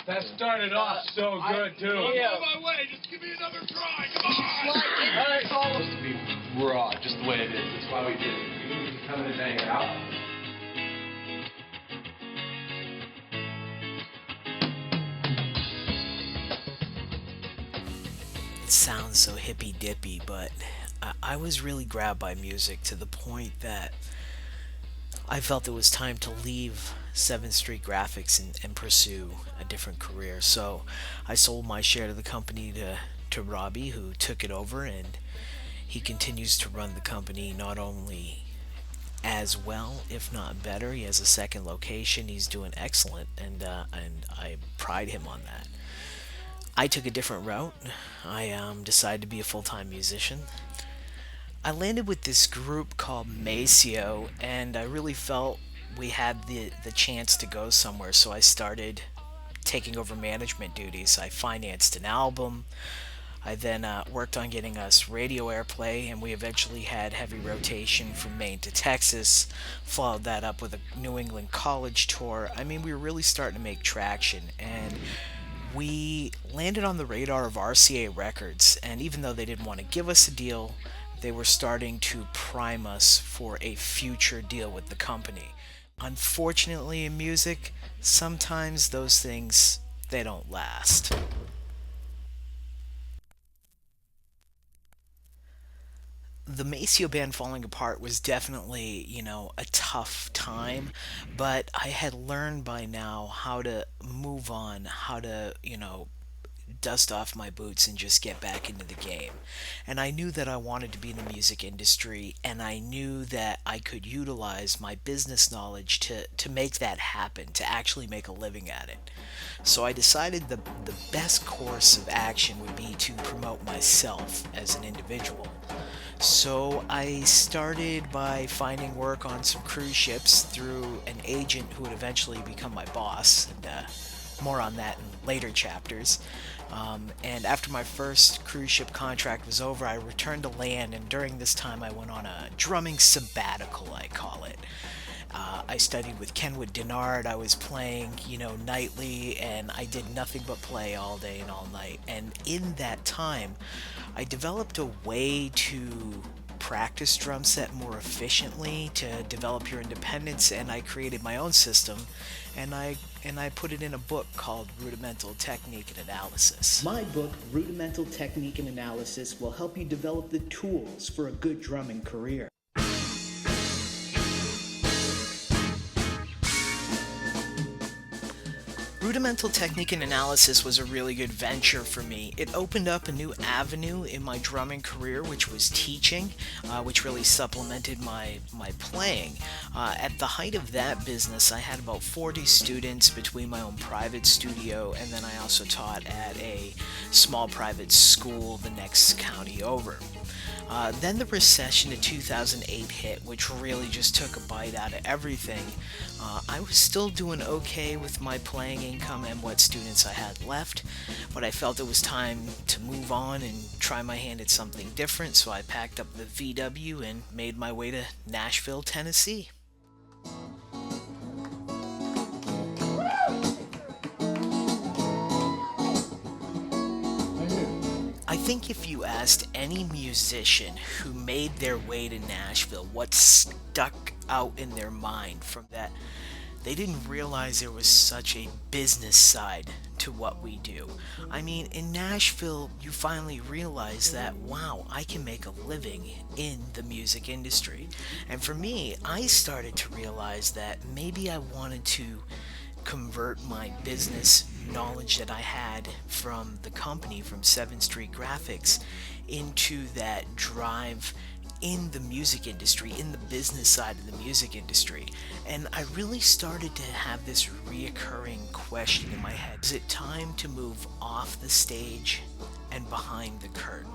That started off so good, too. I'm on my way. Just give me another try. Come on. It's supposed to be raw, just the way it is. That's why we did it. You can come in and hang out. It sounds so hippy-dippy, but I was really grabbed by music to the point that I felt it was time to leave 7th Street Graphics and pursue a different career. So I sold my share to the company to Robbie, who took it over, and he continues to run the company not only as well, if not better. He has a second location. He's doing excellent, and I pride him on that. I took a different route. I decided to be a full-time musician. I landed with this group called Maceo, and I really felt we had the chance to go somewhere, so I started taking over management duties. I financed an album. I then worked on getting us radio airplay, and we eventually had heavy rotation from Maine to Texas. Followed that up with a New England college tour. I mean, we were really starting to make traction, and we landed on the radar of RCA Records. And even though they didn't want to give us a deal, they were starting to prime us for a future deal with the company. Unfortunately, in music, sometimes those things, they don't last. The Maceo band falling apart was definitely, a tough time, but I had learned by now how to move on, how to, dust off my boots and just get back into the game. And I knew that I wanted to be in the music industry, and I knew that I could utilize my business knowledge to make that happen, to actually make a living at it. So I decided the best course of action would be to promote myself as an individual. So I started by finding work on some cruise ships through an agent who would eventually become my boss, and more on that in later chapters. And after my first cruise ship contract was over, I returned to land, and during this time I went on a drumming sabbatical, I call it. I studied with Kenwood Denard. I was playing, nightly, and I did nothing but play all day and all night. And in that time, I developed a way to practice drum set more efficiently, to develop your independence, and I created my own system, and I put it in a book called Rudimental Technique and Analysis. My book, Rudimental Technique and Analysis, will help you develop the tools for a good drumming career. Rudimental Technique and Analysis was a really good venture for me. It opened up a new avenue in my drumming career, which was teaching, which really supplemented my playing. At the height of that business, I had about 40 students between my own private studio, and then I also taught at a small private school the next county over. Then the recession of 2008 hit, which really just took a bite out of everything. I was still doing okay with my playing income and what students I had left, but I felt it was time to move on and try my hand at something different, so I packed up the VW and made my way to Nashville, Tennessee. I think if you asked any musician who made their way to Nashville what stuck out in their mind from that, they didn't realize there was such a business side to what we do. I mean, in Nashville, you finally realize that, wow, I can make a living in the music industry. And for me, I started to realize that maybe I wanted to convert my business knowledge that I had from the company, from 7th Street Graphics, into that drive in the music industry, in the business side of the music industry. And I really started to have this reoccurring question in my head. Is it time to move off the stage and behind the curtain?